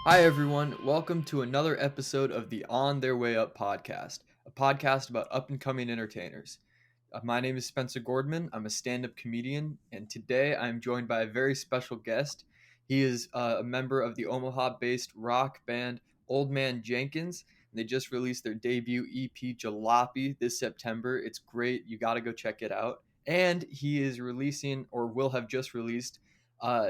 Hi, everyone. Welcome to another episode of the On Their Way Up podcast, a podcast about up and coming entertainers. My name is Spencer Gordman. I'm a stand up comedian, and today I'm joined by a very special guest. He is a member of the Omaha based rock band Old Man Jenkins. They just released their debut EP, Jalopy, this September. It's great. You got to go check it out. And he is releasing, or will have just released,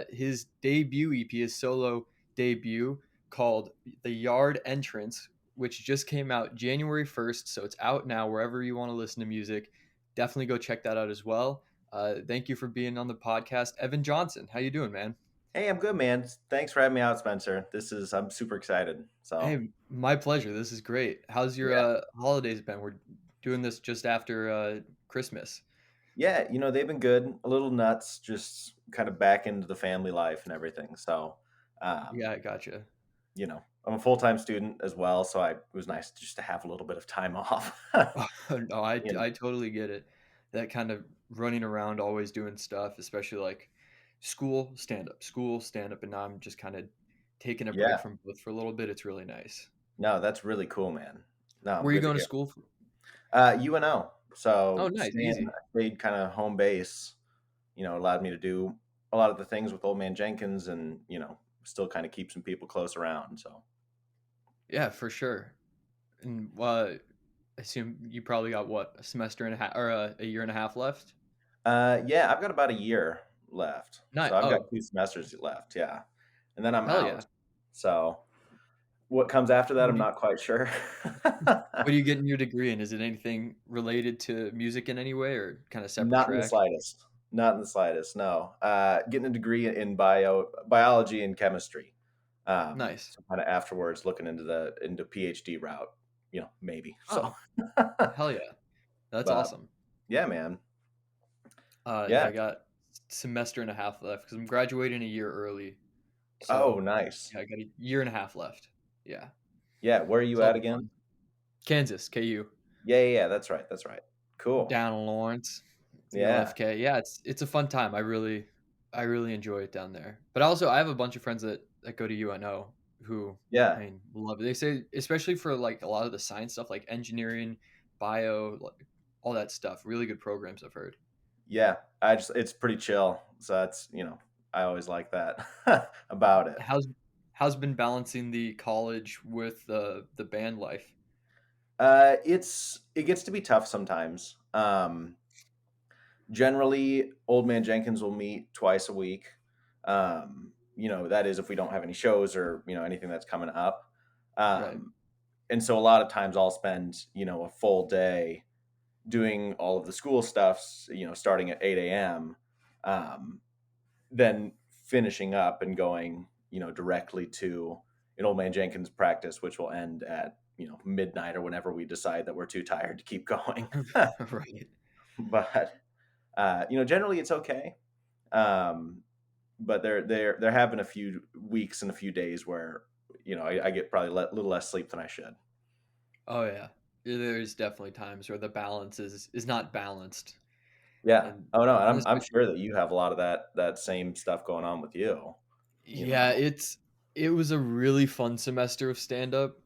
his debut EP, his solo debut called The Yard Entrance, which just came out January 1st. So it's out now wherever you want to listen to music. Definitely go check that out as well. Thank you for being on the podcast. Evan Johnson, how you doing, man? Hey, I'm good, man. Thanks for having me out, Spencer. I'm super excited. Hey, my pleasure. This is great. How's your Yeah. holidays been? We're doing this just after Christmas. Yeah, they've been good, a little nuts, just kind of back into the family life and everything. Yeah, Um, I gotcha. I'm a full-time student as well, so it was nice just to have a little bit of time off. No, I, You know, I totally get it. That kind of running around, always doing stuff, especially like school, stand up, and now I'm just kind of taking a break yeah. from both for a little bit. It's really nice. No, that's really cool, man. No, I'm Where are you good to going to hear. school for? UNO. Oh, So nice, easy. stayed kind of home base, allowed me to do a lot of the things with Old Man Jenkins and, still kind of keep some people close around. So Yeah, for sure. And I assume you probably got what, a semester and a half or a year and a half left? Yeah, I've got about a year left. Not. So I've got Oh, 2 semesters left, yeah, and then I'm hell yeah. out. So what comes after that, What I'm do you, not quite sure. what are you getting your degree in? Is it anything related to music in any way or kind of separate Not in the track? slightest. Not in the slightest, no. Getting a degree in biology and chemistry. Nice. So kinda afterwards looking into PhD route, maybe. Oh, So, hell yeah. That's but awesome. yeah, man. Yeah, Yeah. I got semester and a half left because I'm graduating a year early. Oh, So nice. yeah, I got a year and a half left. Yeah. Yeah, where are you So it'll at be again? fun. Kansas, KU. Yeah, that's right. Cool. Down in Lawrence, the Yeah. LFK. Yeah, it's a fun time. I really enjoy it down there. But also I have a bunch of friends that go to UNO who I Yeah. mean love it. They say especially for like a lot of the science stuff like engineering, bio, like, all that stuff. Really good programs I've heard. Yeah, it's pretty chill. So I always like that about it. How's how's been balancing the college with the band life? It gets to be tough sometimes. Generally, Old Man Jenkins will meet twice a week. That is if we don't have any shows or anything that's coming up. Right. Um, and so a lot of times I'll spend a full day doing all of the school stuff. Starting at 8 a.m. Um, then finishing up and going, directly to an Old Man Jenkins practice, which will end at, midnight or whenever we decide that we're too tired to keep going. Right. But, generally it's okay. Um, but there have been a few weeks and a few days where, I get probably a little less sleep than I should. Oh yeah. There's definitely times where the balance is not balanced. Yeah. And Oh no, and and I'm especially sure that you have a lot of that same stuff going on with you. You yeah, know. it was a really fun semester of stand up.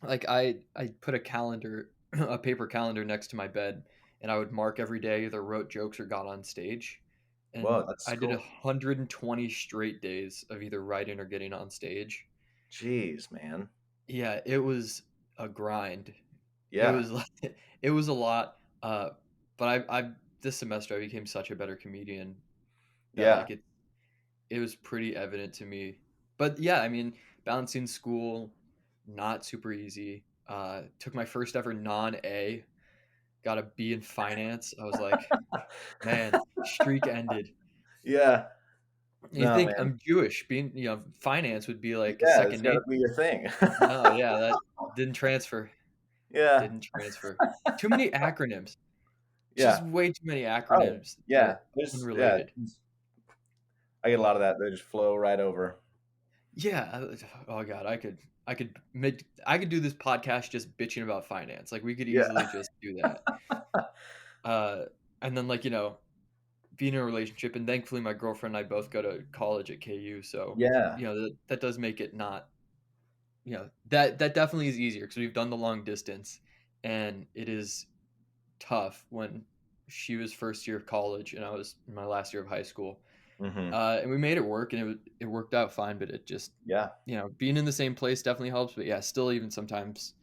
Like I put a calendar, a paper calendar next to my bed, and I would mark every day either wrote jokes or got on stage. Whoa, And that's I did cool. 120 straight days of either writing or getting on stage. Jeez, man. Yeah, it was a grind. It Yeah. was like it was a lot. But I this semester I became such a better comedian that Yeah. like it was pretty evident to me. But yeah, I mean, balancing school, not super easy. Took my first ever non-A, got a B in finance. I was like, man, streak ended. Yeah. You No, think man. I'm Jewish, being finance would be like a Yeah, it's second gotta nature. be your thing. No, yeah, that didn't transfer. Yeah. Didn't transfer. Too many acronyms. Just Yeah. way too many Oh, acronyms that yeah. are Yeah, unrelated. I get a lot of that. They just flow right over. Yeah. Oh god, I could do this podcast just bitching about finance. Like we could Yeah. easily just do that. Uh, and then like being in a relationship, and thankfully my girlfriend and I both go to college at KU, so Yeah. that does make it not. yeah, that definitely is easier because we've done the long distance, and it is tough when she was first year of college and I was in my last year of high school. Hmm. And we made it work, and it worked out fine. But it just, Yeah. being in the same place definitely helps. But yeah, still, even sometimes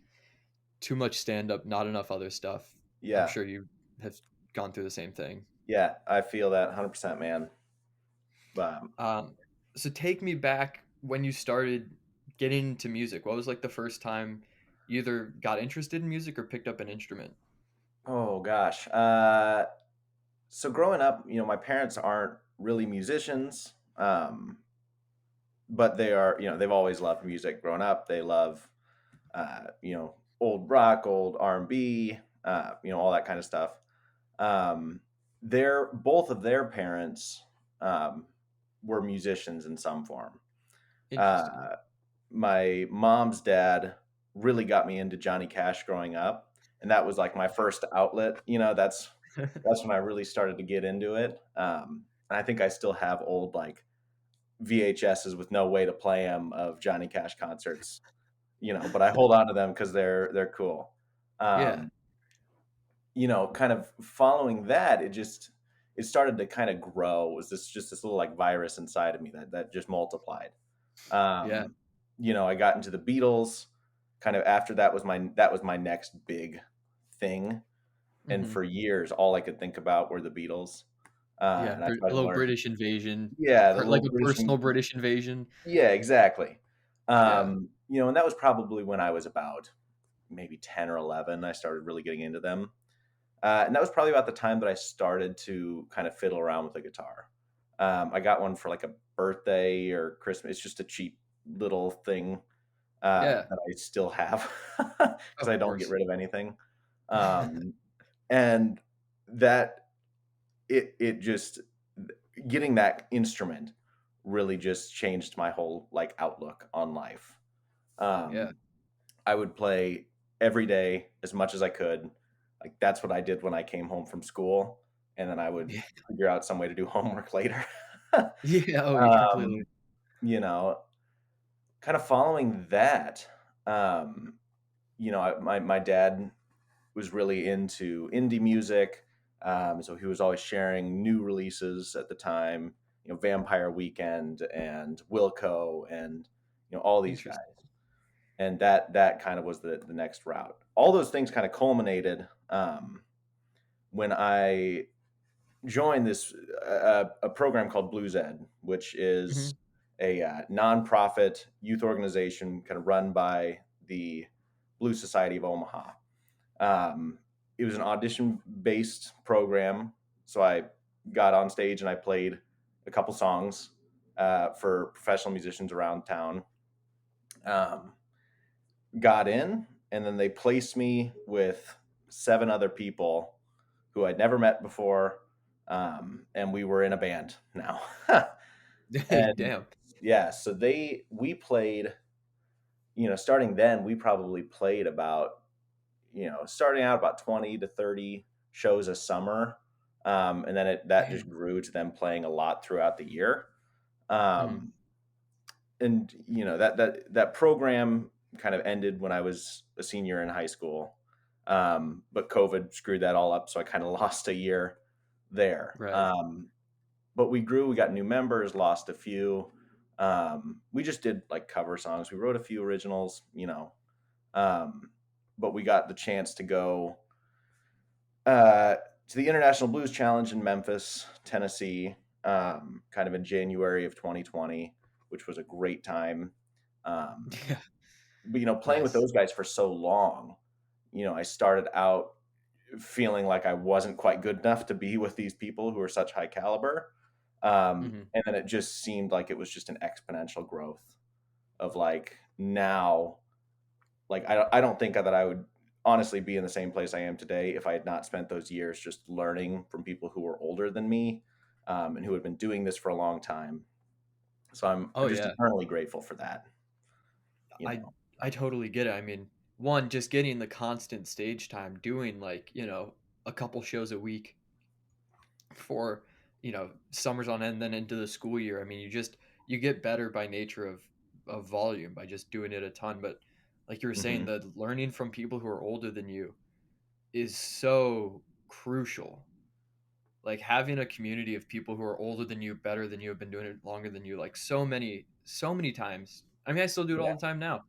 too much stand up, not enough other stuff. I'm Yeah. sure you have gone through the same thing. Yeah. I feel that 100%, man. Um, Um, so take me back when you started getting into music. What was like the first time you either got interested in music or picked up an instrument? oh gosh. So growing up, my parents aren't really musicians, but they are, they've always loved music. Growing up, they love, old rock, old R&B, all that kind of stuff. Um, both of their parents um, were musicians in some form. Interesting. Uh, my mom's dad really got me into Johnny Cash growing up, and that was like my first outlet. That's when I really started to get into it. And I think I still have old like VHSs with no way to play them of Johnny Cash concerts. But I hold on to them because they're cool. Yeah. Um, kind of following that, it started to kind of grow. It was this little like virus inside of me that just multiplied. Yeah. Um, I got into the Beatles. Kind of after that was my next big thing, and Hmm. for years, all I could think about were the Beatles. Yeah. And I A tried to little learn. British invasion, Yeah, the like little a British. personal British invasion. Yeah, exactly. Yeah. And that was probably when I was about maybe 10 or 11. I started really getting into them. And that was probably about the time that I started to kind of fiddle around with a guitar. I got one for like a birthday or Christmas. It's just a cheap little thing Yeah. that I still have because Of I don't get course. rid of anything. Um, and that it just getting that instrument really just changed my whole like outlook on life. Yeah. Um, I would play every day as much as I could. Like that's what I did when I came home from school, and then I would Yeah. figure out some way to do homework later. Yeah. Oh, you completely. um, you know, kind of following that. Um, my dad was really into indie music, so he was always sharing new releases at the time. Vampire Weekend and Wilco, and all these guys. Interesting. And that kind of was the next route. All those things kind of culminated when I joined this a program called Blues Ed, which is Mhm. a nonprofit youth organization kind of run by the Blues Society of Omaha. Um, it was an audition based program, so I got on stage and I played a couple songs for professional musicians around town. Um, got in, and then they placed me with 7 other people who I'd never met before, and we were in a band now. And Damn. yeah, so we played. Starting then, we probably played about starting out about 20 to 30 shows a summer, and then that just Damn. grew to them playing a lot throughout the year. Mhm. Um, and that program kind of ended when I was a senior in high school. But COVID screwed that all up, so I kind of lost a year there. Right. But we grew, we got new members, lost a few. We just did like cover songs. We wrote a few originals. Um, but we got the chance to go uh, to the International Blues Challenge in Memphis, Tennessee, kind of in January of 2020, which was a great time. Um, Yeah. but playing with Nice. those guys for so long, I started out feeling like I wasn't quite good enough to be with these people who are such high caliber. Mhm. And then it just seemed like it was just an exponential growth of like now, like I don't think that I would honestly be in the same place I am today if I had not spent those years just learning from people who were older than me, and who had been doing this for a long time. So I'm Oh, just yeah. eternally grateful for that. You I know. I totally get it. I mean, one, just getting the constant stage time, doing like, a couple shows a week for, summers on end, then into the school year. I mean, you get better by nature of of volume by just doing it a ton. But like you were saying, Hmm. the learning from people who are older than you is so crucial. Like having a community of people who are older than you, better than you, have been doing it longer than you, like so many times. I mean, I still do it Yeah. all the time now.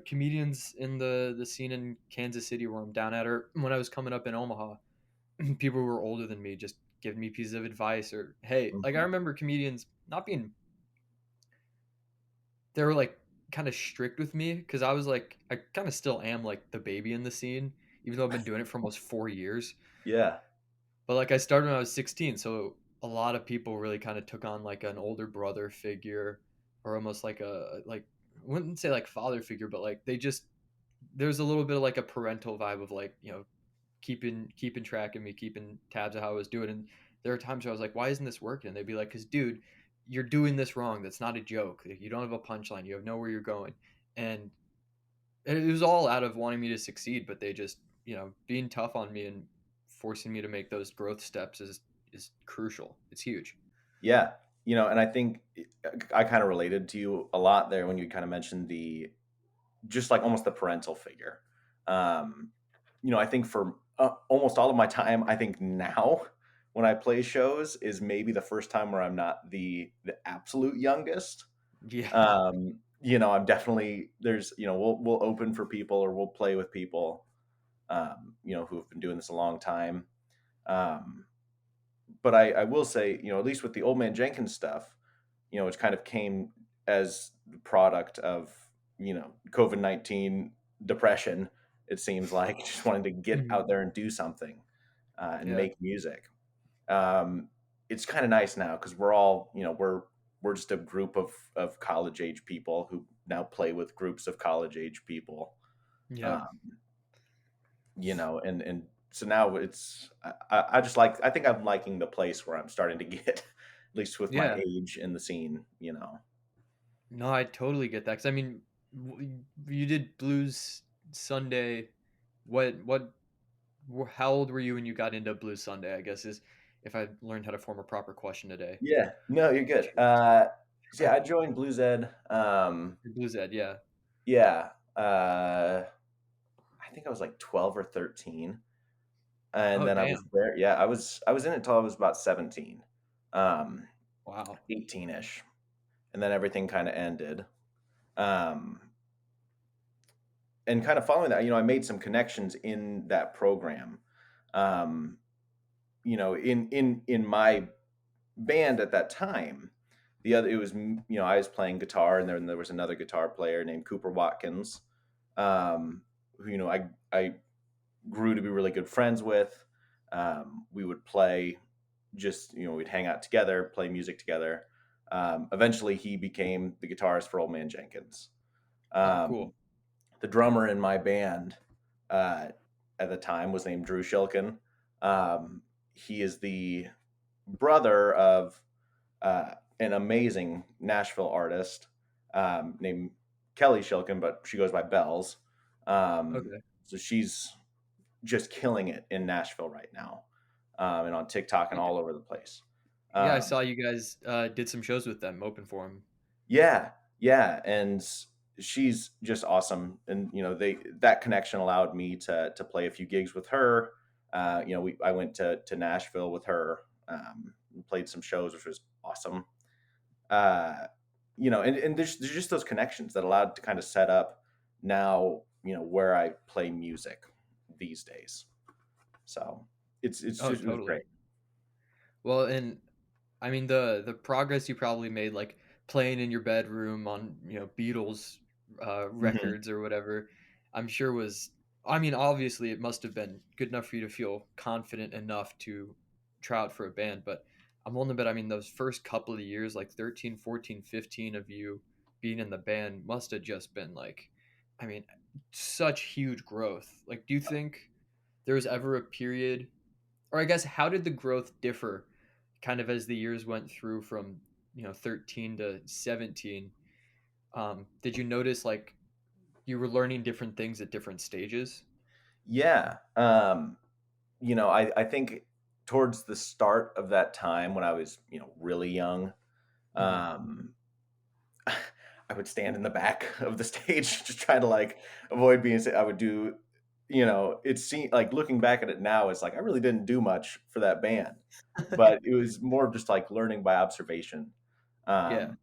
Comedians in the scene in Kansas City where I'm down at, or when I was coming up in Omaha, people who were older than me just giving me pieces of advice, or hey, like I Hmm. remember comedians not being, they were like kind of strict with me because I was like, I kind of still am like the baby in the scene, even though I've been doing it for almost 4 years. Yeah. But like I started when I was 16, so a lot of people really kind of took on like an older brother figure, or almost like a like I wouldn't say like father figure, but like they just, there's a little bit of like a parental vibe of like, keeping track of me, keeping tabs of how I was doing. And there are times where I was like, why isn't this working? And they'd be like, because dude, you're doing this wrong. That's not a joke. Like, you don't have a punchline. You have nowhere you're going. And it was all out of wanting me to succeed, but they just, being tough on me and forcing me to make those growth steps is crucial. It's huge. Yeah. And I think I kind of related to you a lot there when you kind of mentioned the just like almost the parental figure. Um, I think for almost all of my time, I think now when I play shows is maybe the first time where I'm not the absolute youngest. Yeah. I'm definitely there's we'll open for people or we'll play with people who have been doing this a long time. Um, but I will say, at least with the Old Man Jenkins stuff, which kind of came as the product of, COVID-19 depression, it seems like, just wanting to get Mhm. out there and do something and Yeah. make music. Um, it's kind of nice now because we're all, we're just a group of college age people who now play with groups of college age people. Yeah. Um, and so now I just like I think I'm liking the place where I'm starting to get, at least with my Yeah. age in the scene. No, I totally get that. Cause I mean, you did Blues Sunday. What how old were you when you got into Blue Sunday? I guess is if I learned how to form a proper question today. Yeah, no, you're good. So yeah, I joined Blues Ed. Blues Ed, yeah. Yeah, I think I was like 12 or 13, and Oh, then I was damn. there. Yeah, I was in it till I was about 17, um, Wow. 18ish, and then everything kind of ended. Um, and kind of following that, I made some connections in that program. Um, in my band at that time, the other it was I was playing guitar, and then there was another guitar player named Cooper Watkins, who I grew to be really good friends with. We would play, just we'd hang out together, play music together. Eventually, he became the guitarist for Old Man Jenkins. Oh, Um, cool. the drummer in my band uh, at the time was named Drew Shilkin. He is the brother of an amazing Nashville artist named Kelly Shilkin, but she goes by Bells. Okay. So she's just killing it in Nashville right now, and on TikTok and Y- all over the place. Yeah, I Um, saw you guys did some shows with them, open for them. yeah, yeah, and she's just awesome. And they that connection allowed me to play a few gigs with her. I went to Nashville with her, and played some shows, which was awesome. uh, and there's just those connections that allowed to kind of set up now, where I play music these days. So it's Oh, just it was totally. great. Well, and I mean the progress you probably made, like playing in your bedroom on Beatles Hmm. records or whatever. I'm sure was. I mean, obviously, it must have been good enough for you to feel confident enough to try out for a band. But I'm willing to bet. I mean, those first couple of years, like 13, 14, 15 of you being in the band, must have just been like, I mean, such huge growth. Like, do you think there was ever a period, or I guess how did the growth differ kind of as the years went through from 13 to 17? Did you notice like you were learning different things at different stages? Yeah. I think towards the start of that time when I was really young, Hmm. um, I would stand in the back of the stage, just try to like avoid being. I would do, it seemed like looking back at it now, it's like I really didn't do much for that band, but it was more of just like learning by observation. Yeah. Um,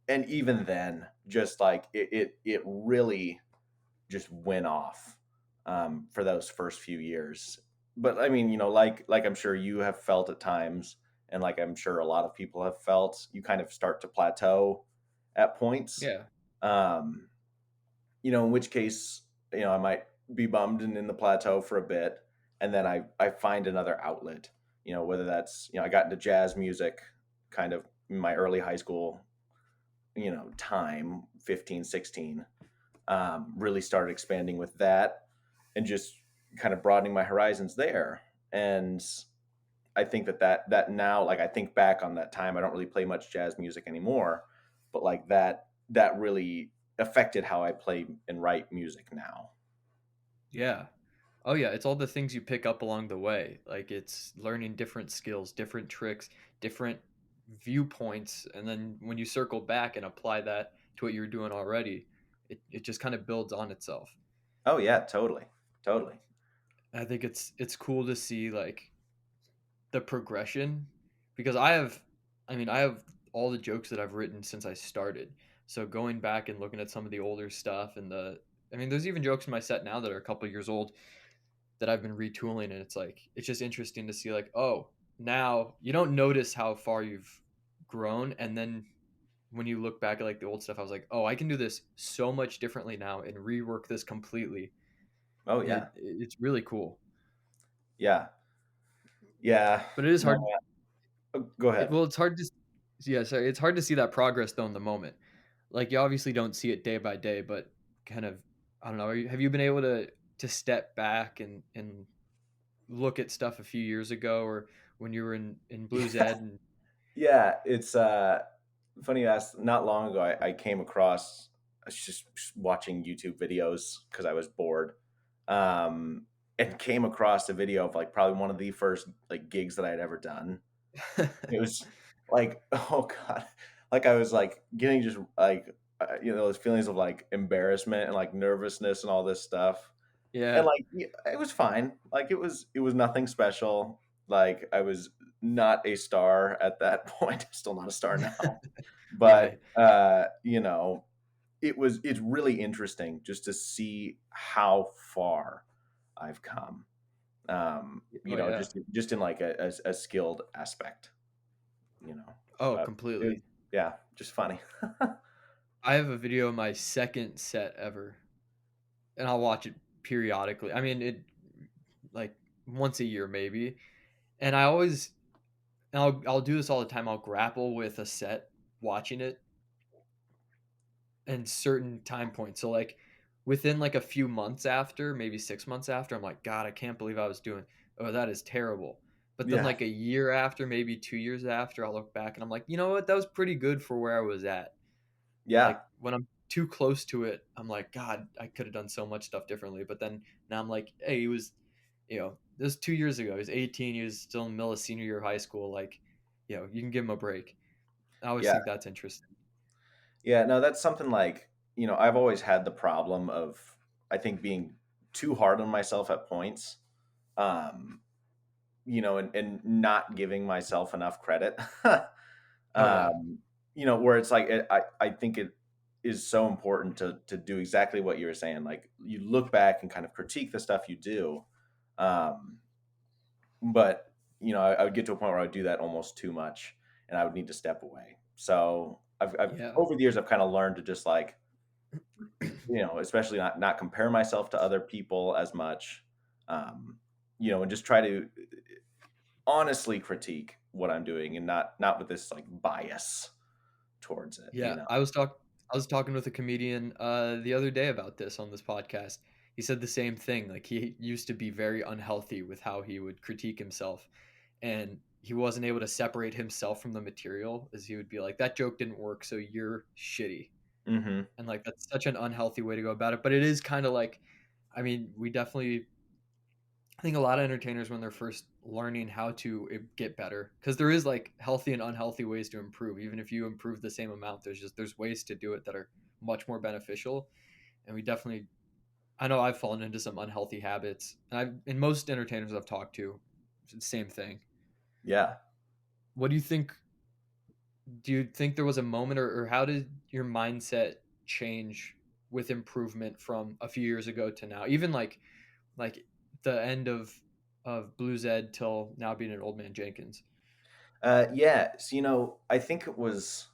and even then, just like it really just went off for those first few years. But I mean, like I'm sure you have felt at times, and like I'm sure a lot of people have felt, you kind of start to plateau at points. Yeah. Um, in which case, I might be bummed and in the plateau for a bit, and then I find another outlet. Whether that's I got into jazz music, kind of in my early high school, time, 15, 16. Really started expanding with that and just kind of broadening my horizons there. And I think that now, like I think back on that time, I don't really play much jazz music anymore, but like that really affected how I play and write music now. Yeah. Oh yeah, it's all the things you pick up along the way. Like it's learning different skills, different tricks, different viewpoints, and then when you circle back and apply that to what you were doing already, it just kind of builds on itself. Oh yeah, totally, totally. I think it's cool to see like the progression because I have all the jokes that I've written since I started. So going back and looking at some of the older stuff and there's even jokes in my set now that are a couple years old that I've been retooling, and it's like it's just interesting to see like, oh, now you don't notice how far you've grown, and then when you look back at like the old stuff, I was like, oh, I can do this so much differently now and rework this completely. Oh And yeah, it's really cool. yeah, yeah. But it is No, hard. go ahead. Well, it's hard to yeah, sorry, it's hard to see that progress though in the moment. Like you obviously don't see it day by day, but kind of I don't know. Have you been able to step back and look at stuff a few years ago or when you were in blues ed and Yeah, it's funny you asked. Not long ago, I came across, I was just watching YouTube videos because I was bored, um, and came across a video of like probably one of the first like gigs that I had ever done. It was like, oh god, like I was like getting just like those feelings of like embarrassment and like nervousness and all this stuff, and yeah, like it was fine. Like it was nothing special. Like I was not a star at that point. Still not a star now, but right. it's really interesting just to see how far I've come. Oh yeah. Just in like a skilled aspect. You know, Oh, but it was, completely. yeah, just funny. I have a video of my second set ever, and I'll watch it periodically. I mean, it like once a year maybe, and I'll do this all the time. I'll grapple with a set watching it and certain time points. So like within like a few months after, maybe 6 months after, I'm like, God, I can't believe I was doing. Oh, that is terrible. But then Yeah, like a year after, maybe 2 years after, I'll look back and I'm like, you know what? That was pretty good for where I was at. yeah, Like when I'm too close to it, I'm like, God, I could have done so much stuff differently. But then now I'm like, hey, he was, this was 2 years ago. He was 18. He was still in the middle of senior year of high school. Like, you can give him a break. I always yeah. think that's interesting. Yeah, no, that's something like, I've always had the problem of, I think, being too hard on myself at points, um, and not giving myself enough credit. Oh yeah, Where it's like, I think it is so important to do exactly what you were saying. Like, you look back and kind of critique the stuff you do. Um, but, I would get to a point where I would do that almost too much and I would need to step away. So I've yeah, over the years, I've kind of learned to just like, especially not compare myself to other people as much, um, and just try to honestly critique what I'm doing and not with this like bias towards it. yeah. I was talking with a comedian the other day about this on this podcast. He said the same thing. Like he used to be very unhealthy with how he would critique himself, and he wasn't able to separate himself from the material, as he would be like, "That joke didn't work, so you're shitty." Hmm. And like that's such an unhealthy way to go about it. But it is kind of like, I mean, we definitely I think a lot of entertainers when they're first learning how to get better, because there is like healthy and unhealthy ways to improve. Even if you improve the same amount, there's ways to do it that are much more beneficial. And we definitely, I know I've fallen into some unhealthy habits, and I've in most entertainers I've talked to, it's the same thing. Yeah. What do you think? Do you think there was a moment, or how did your mindset change with improvement from a few years ago to now? Even like the end of Blues Ed till now being an Old Man Jenkins. Yeah. So, I think it was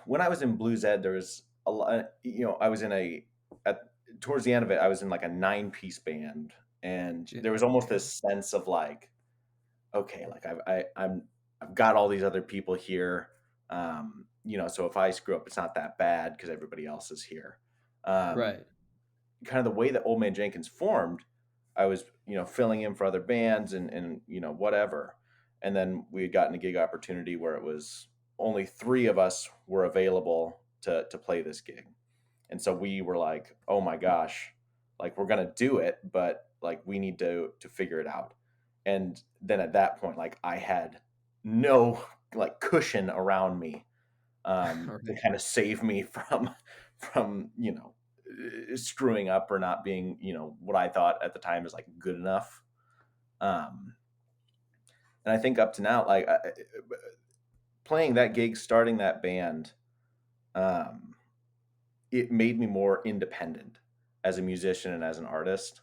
when I was in Blues Ed, there was a lot, I was in at, towards the end of it, I was in like a 9-piece band. And there was almost Okay. this sense of like, okay, like I've got all these other people here. So if I screw up, it's not that bad because everybody else is here. Um, Right. Kind of the way that Old Man Jenkins formed, I was, filling in for other bands and whatever. And then we had gotten a gig opportunity where it was only 3 of us were available to play this gig. And so we were like, "Oh my gosh, like we're going to do it, but like we need to figure it out." And then at that point, like I had no like cushion around me to Right. kind of save me from screwing up or not being what I thought at the time is like good enough. Um, and I think up to now, like playing that gig, starting that band, um, it made me more independent as a musician and as an artist.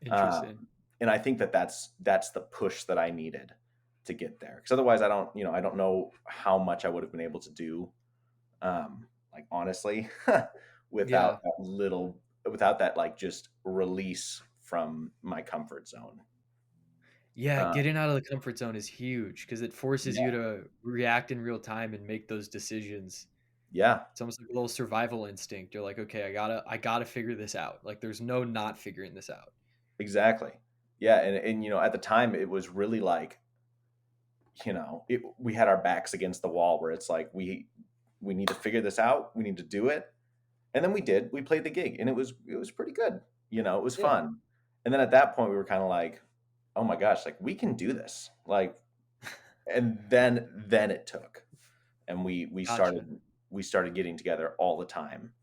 Interesting. Um, and I think that that's the push that I needed to get there. Because otherwise, I don't know how much I would have been able to do, like honestly, without Yeah. that without that like just release from my comfort zone. Yeah, Uh, getting out of the comfort zone is huge because it forces you yeah, to react in real time and make those decisions. yeah, It's almost like a little survival instinct. You're like, okay, I gotta figure this out. Like there's no not figuring this out. exactly. Yeah, and at the time it was really like we had our backs against the wall where it's like we need to figure this out. We need to do it. And then we did. We played the gig and it was pretty good. It was Yeah. fun. And then at that point we were kind of like, "Oh my gosh, like we can do this." Like and then it took. And Gotcha. we started getting together all the time.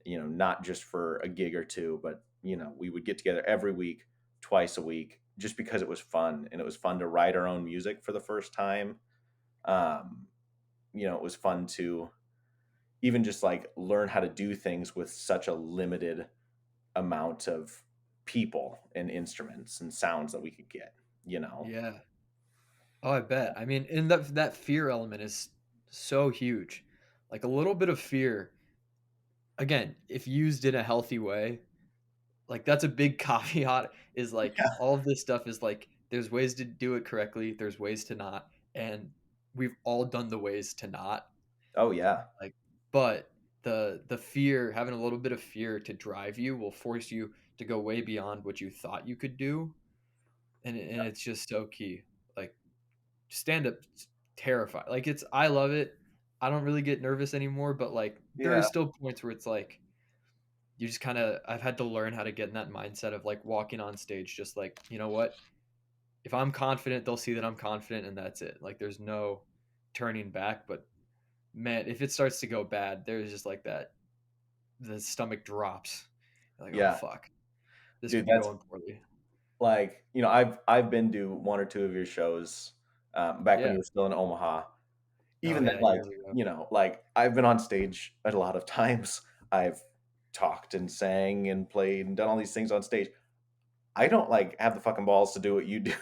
Not just for a gig or two, but we would get together every week, twice a week, just because it was fun and it was fun to write our own music for the first time. Um, it was fun to even just like learn how to do things with such a limited amount of people and instruments and sounds that we could get, you know? Yeah. Oh, I bet. I mean, and that fear element is so huge. Like a little bit of fear, again, if used in a healthy way, like that's a big caveat is like Yeah. all of this stuff is like there's ways to do it correctly, there's ways to not, and we've all done the ways to not. Oh yeah. Like but the fear, having a little bit of fear to drive you will force you to go way beyond what you thought you could do. And it's just so key. Like stand up terrified. Like it's I love it. I don't really get nervous anymore, but like there are Yeah. still points where it's like you just kind of I've had to learn how to get in that mindset of like walking on stage just like, you know what? If I'm confident, they'll see that I'm confident and that's it. Like there's no turning back, but man, if it starts to go bad, there's just like that the stomach drops. You're like, "Oh Yeah. fuck. This could Dude, be that's going poorly." like, I've been to one or two of your shows, back when Yeah. you were still in Omaha. Oh Even then, yeah, like, years ago. like I've been on stage a lot of times. I've talked and sang and played and done all these things on stage. I don't like have the fucking balls to do what you do.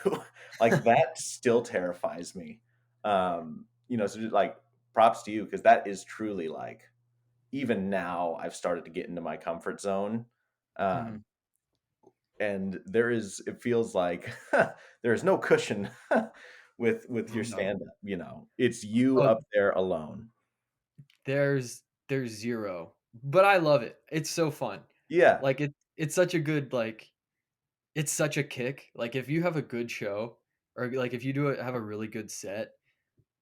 Like that still terrifies me. So just, like props to you because that is truly like even now I've started to get into my comfort zone. Mhm. Um, and it feels like there is no cushion with Oh your no. stand up, it's you Oh, up there alone. there's 0. But I love it. It's so fun. Yeah. Like it's such a good like it's such a kick. Like if you have a good show or like if you have a really good set,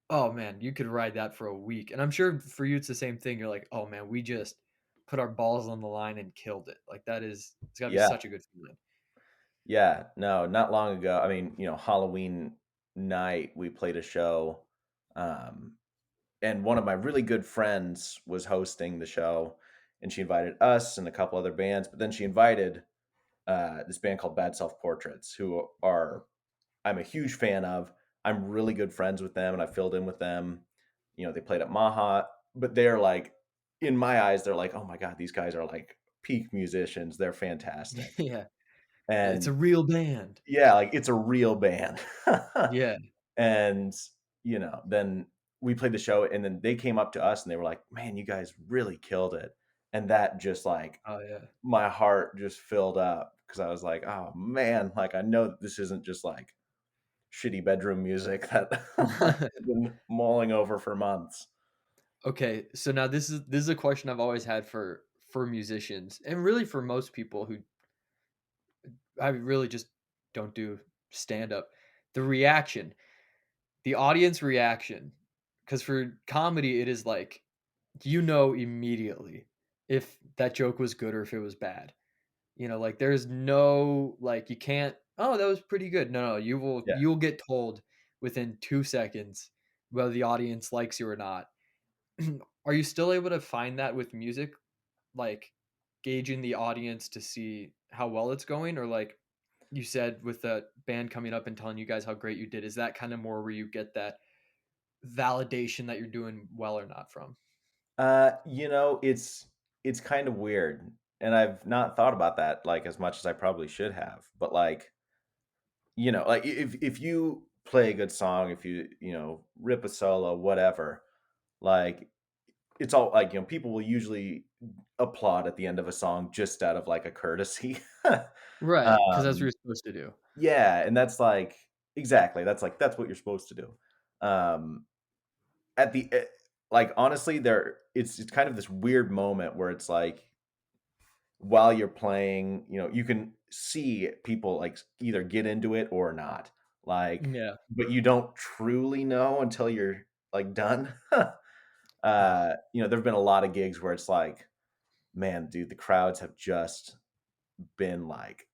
oh man, you could ride that for a week. And I'm sure for you it's the same thing. You're like, "Oh man, we just put our balls on the line and killed it." Like that is it's got to be Yeah. such a good feeling. Yeah, no, not long ago. I mean, Halloween night we played a show, um, and one of my really good friends was hosting the show, and she invited us and a couple other bands, but then she invited this band called Bad Self Portraits, who are I'm a huge fan of. I'm really good friends with them, and I filled in with them. They played at Maha, but they're like, in my eyes, they're like, oh my god, these guys are like peak musicians. They're fantastic, Yeah. It's a and real band. yeah, like it's a real band. Yeah. And, then we played the show and then they came up to us and they were like, "Man, you guys really killed it." And that just like Oh, yeah. my heart just filled up because I was like, "Oh man, like I know that this isn't just like shitty bedroom music that I've been mulling over for months." Okay, so now this is a question I've always had for musicians, and really for most people who I really just don't do stand up. The reaction, the audience reaction, because for comedy, it is like you know immediately if that joke was good or if it was bad. Like there's no like you can't. Oh, that was pretty good. No, no, Yeah. you'll get told within 2 seconds whether the audience likes you or not. Are you still able to find that with music, like gauging the audience to see how well it's going, or like you said with the band coming up and telling you guys how great you did, is that kind of more where you get that validation that you're doing well or not from? It's kind of weird, and I've not thought about that like as much as I probably should have. But like, like if you play a good song, if you rip a solo, whatever, like it's all like, people will usually applaud at the end of a song just out of like a courtesy. Right, because that's what um, you're supposed to do. yeah, and that's like exactly that's what you're supposed to do. Um, at the like honestly, it's kind of this weird moment where it's like while you're playing, you can see people like either get into it or not. Like, Yeah. but you don't truly know until you're like done. Oh, There've been a lot of gigs where it's like, man, dude, the crowds have just been like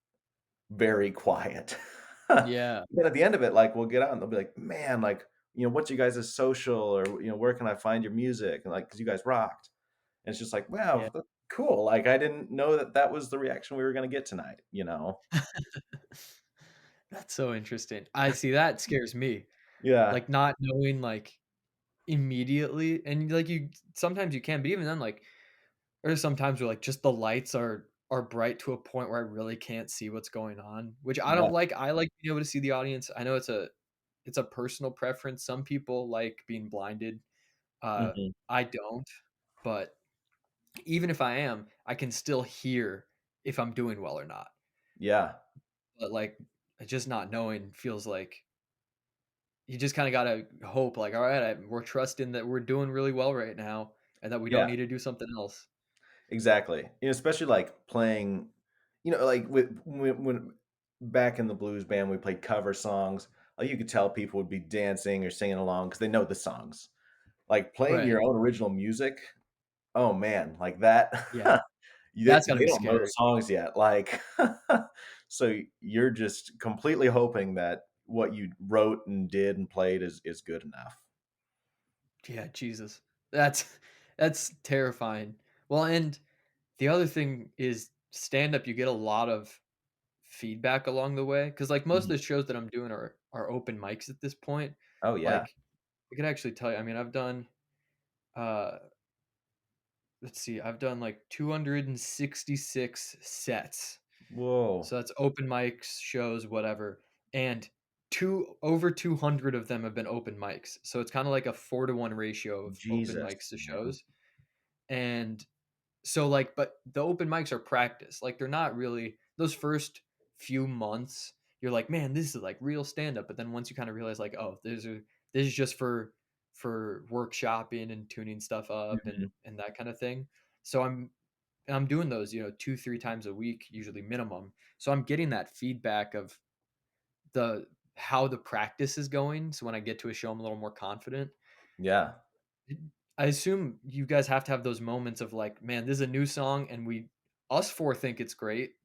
very quiet. yeah. Then at the end of it, like we'll get out and they'll be like, man, like, what's you guys' social or where can I find your music? And like, because you guys rocked. And it's just like, Yeah. wow, cool. Like I didn't know that that was the reaction we were gonna get tonight. That's so interesting. I see that scares me. Yeah. Like not knowing like immediately and like you sometimes you can, but even then like there's sometimes where like just the lights are bright to a point where I really can't see what's going on, which I Yeah. don't like. I like being able to see the audience. I know it's a personal preference. Some people like being blinded. Mhm. I don't, but even if I am, I can still hear if I'm doing well or not. Yeah. But like just not knowing feels like you just kind of gotta hope. Like, all right, we're trusting that we're doing really well right now, and that we don't Yeah. need to do something else. Exactly. Especially like playing, like with when back in the blues band we played cover songs. Like you could tell people would be dancing or singing along because they know the songs. Like playing Right? your own original music, oh man, like that. Yeah, They, that's gotta they be don't know the scary. songs yet. Like, so you're just completely hoping that what you wrote and did and played is good enough. Yeah, Jesus. That's that's terrifying. Well, and the other thing is stand up, you get a lot of feedback along the way because like most of Mhm. the shows that I'm doing are open mics at this point. Oh yeah. Like I could actually tell you, I mean, I've done uh let's see, I've done like 266 sets. Whoa. So that's open mics, shows, whatever. And over 200 of them have been open mics. So it's kind of like a 4-to-1 ratio of open Jesus, mics to man. shows. And so like but the open mics are practice. Like they're not really those first few months you're like, "Man, this is like real stand up." But then once you kind of realize like, "Oh, this is just for workshopping and tuning stuff up Mhm. and that kind of thing." So I'm doing those, 2, 3 times a week, usually minimum. So I'm getting that feedback of the how the practice is going. So when I get to a show, I'm a little more confident. Yeah. I assume you guys have to have those moments of like, man, this is a new song, and us four think it's great.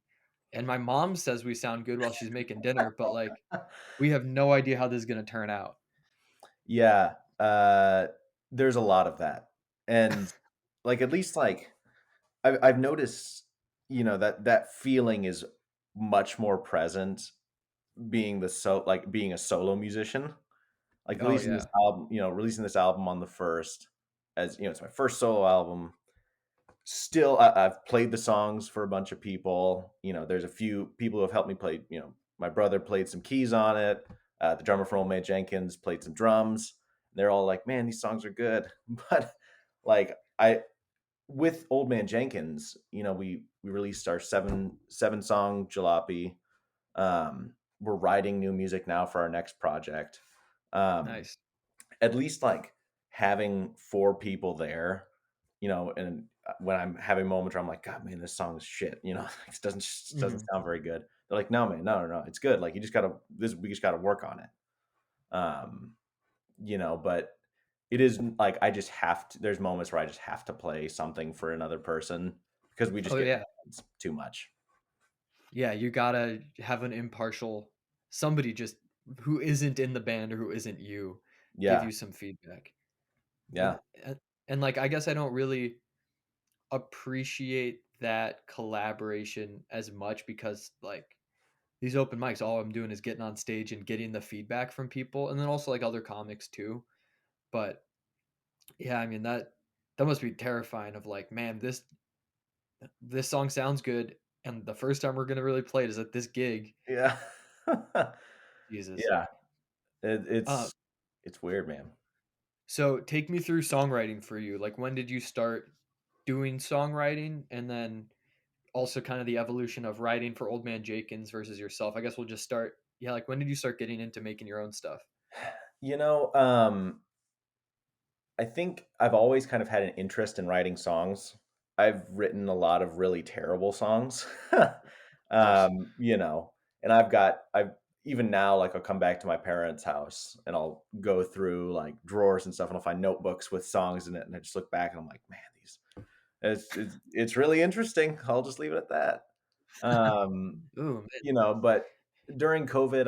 and my mom says we sound good while she's making dinner, but, like, we have no idea how this is gonna turn out. Yeah, there's a lot of that, and, like, at least, like, I've noticed, that that feeling is much more present being a solo musician, like, Oh, yeah. releasing this album on the 1st, as, it's my first solo album. Still, I've played the songs for a bunch of people. There's a few people who have helped me play. My brother played some keys on it. The drummer from Old Man Jenkins played some drums. They're all like, "Man, these songs are good." But like I with Old Man Jenkins, we released our seven song jalopy. We're writing new music now for our next project. Um, Nice. at least like having four people there, and when I'm having moments where I'm like, God, man, this song is shit, it doesn't Mhm. sound very good. They're like, no, man, no, no, no, it's good. Like, we just gotta work on it. Um, but it is like I just have to. There's moments where I just have to play something for another person because we just Oh, get yeah. too much. Yeah, you gotta have an impartial somebody just who isn't in the band or who isn't you, give Yeah, you some feedback. yeah, And and, like, I guess I don't really appreciate that collaboration as much because, like, these open mics, all I'm doing is getting on stage and getting the feedback from people, and then also, like, other comics too. But, yeah, I mean, that must be terrifying of, like, "Man, this song sounds good, and the first time we're gonna really play it is at this gig." yeah, Jesus. yeah. It, Uh, it's it's weird, man. so take me through songwriting for you. Like, when did you start doing songwriting? And then also kind of the evolution of writing for Old Man Jenkins versus yourself. I guess we'll just start. Yeah, like when did you start getting into making your own stuff? You know, um, I think I've always kind of had an interest in writing songs. I've written a lot of really terrible songs. Of course. You know, and I've even now, like, I'll come back to my parents' house and I'll go through like drawers and stuff and I'll find notebooks with songs in it. And I just look back and I'm like, man, it's really interesting. I'll just leave it at that. Um, Ooh, man. but during COVID,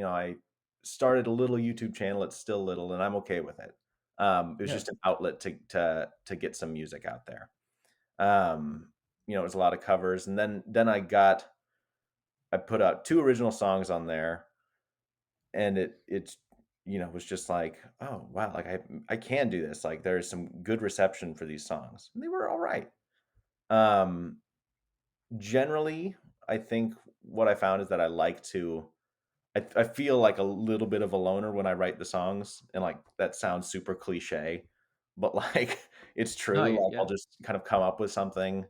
I started a little YouTube channel. It's still little, and I'm okay with it. It was Yeah. just an outlet to get some music out there. It was a lot of covers, and then I put out two original songs on there, and it's was just like, oh wow, like I can do this. Like, there's some good reception for these songs, and they were all right. Um, Generally, I think what I found is that I feel like a little bit of a loner when I write the songs, and, like, that sounds super cliche, but, like, it's No, true. Like, I'll yeah. just kind of come up with something,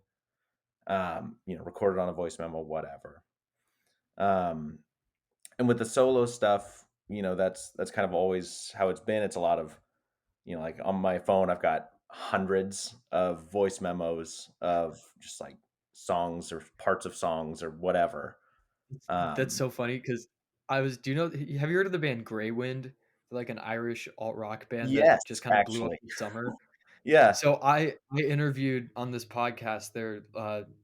record it on a voice memo, whatever. Um, and with the solo stuff, that's kind of always how it's been. It's a lot of, like, on my phone, I've got hundreds of voice memos of just, like, songs or parts of songs or whatever. That's Um so funny because I was. Do you know? Have you heard of the band Grey Wind? They're like an Irish alt rock band that Yes, just kind of blew up actually. this summer. Yeah. So I interviewed on this podcast their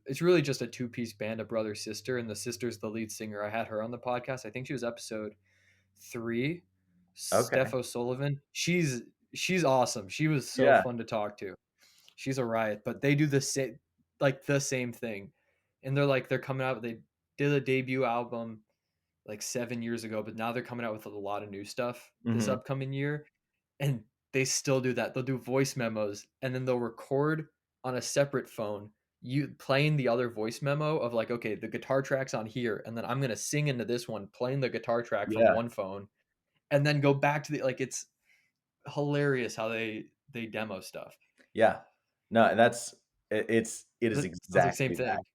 it's really just a two-piece band, a brother sister, and the sister's the lead singer. I had her on the podcast. I think she was episode 3. Okay. Steph O'Sullivan. She's awesome. She was so Yeah. fun to talk to. She's a riot, but they do the same thing. And they're coming out they did a debut album like 7 years ago, but now they're coming out with a lot of new stuff this Mhm. upcoming year, and they still do that. They'll do voice memos, and then they'll record on a separate phone, you playing the other voice memo of like, "Okay, the guitar track's on here, and then I'm gonna sing into this one, playing the guitar track from Yeah. one phone, and then go back to the" like, it's hilarious how they demo stuff. Yeah. No, and it is That sounds like same exactly that. thing.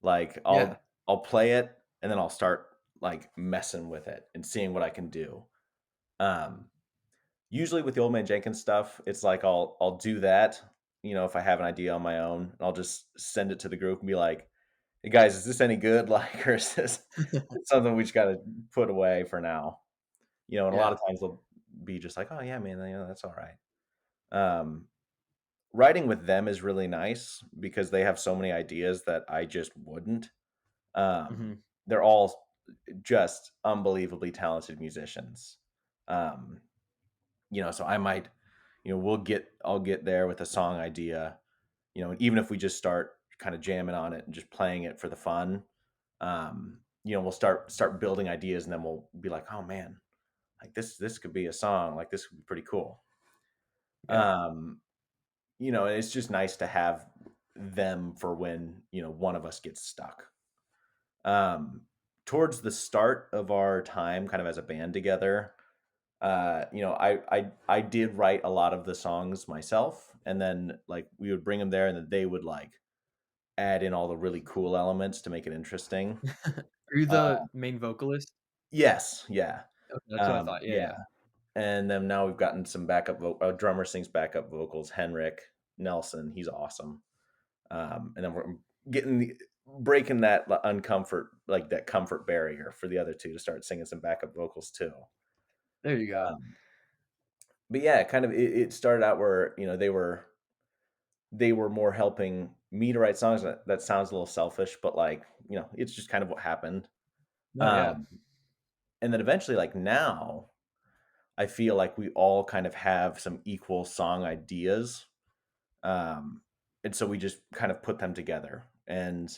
Like, Yeah. I'll play it, and then I'll start, like, messing with it and seeing what I can do. Um, Usually with the Old Man Jenkins stuff, it's like I'll do that, if I have an idea on my own, and I'll just send it to the group and be like, "Hey, guys, is this any good?" Like, or is this something we just gotta put away for now? And a lot Yeah. of times they'll be just like, "Oh, yeah, man, that's alright." Um, Writing with them is really nice because they have so many ideas that I just wouldn't. Um, Mhm. they're all just unbelievably talented musicians. Um, so I might, I'll get there with a song idea, and even if we just start kind of jamming on it and just playing it for the fun, we'll start building ideas, and then we'll be like, oh man, like this could be a song, like this would be pretty cool. Yeah. Um, it's just nice to have them for when, one of us gets stuck. Um, Towards the start of our time kind of as a band together, I did write a lot of the songs myself, and then like we would bring them there, and then they would like add in all the really cool elements to make it interesting. Are you Uh, the main vocalist? yes, yeah, Okay, that's what I thought. Yeah, yeah. yeah. And then now we've gotten some a drummer sings backup vocals. Henrik Nelson, he's awesome. And then we're getting breaking that uncomfort, like that comfort barrier for the other two to start singing some backup vocals too. There you go. Um, but yeah, kind of it started out where they were more helping me to write songs. That sounds a little selfish, but like it's just kind of what happened. No, yeah. Um, and then eventually, like now, I feel like we all kind of have some equal song ideas, um, and so we just kind of put them together. And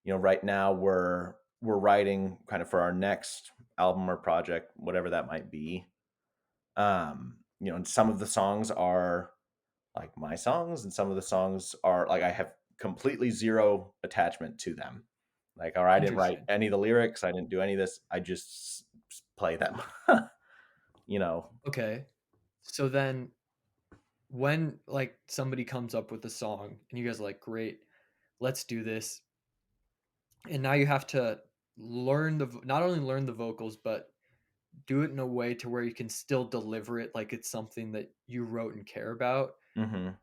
right now we're writing kind of for our next album or project, whatever that might be. And some of the songs are like my songs, and some of the songs are like I have completely zero attachment to them. Like, or I didn't write Interesting. any of the lyrics, I didn't do any of this. I just play them. you know. Okay. So then when, like, somebody comes up with a song and you guys are like, "Great, let's do this." And now you have to not only learn the vocals, but do it in a way to where you can still deliver it like it's something that you wrote and care about. Mhm.